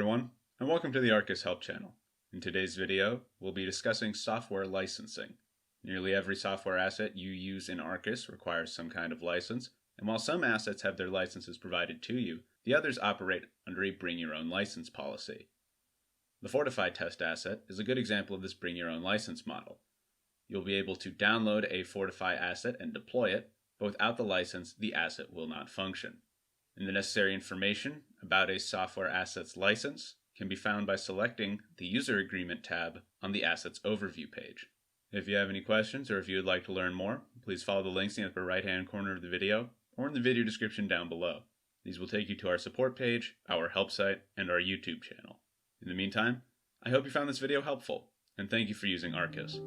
everyone, and welcome to the Arcus Help channel. In today's video, we'll be discussing software licensing. Nearly every software asset you use in Arcus requires some kind of license, and while some assets have their licenses provided to you, the others operate under a bring your own license policy. The Fortify test asset is a good example of this bring your own license model. You'll be able to download a Fortify asset and deploy it, but without the license, the asset will not function. And the necessary information about a software asset's license can be found by selecting the User Agreement tab on the Assets Overview page. If you have any questions or if you would like to learn more, please follow the links in the upper right-hand corner of the video or in the video description down below. These will take you to our support page, our help site, and our YouTube channel. In the meantime, I hope you found this video helpful, and thank you for using Arcus.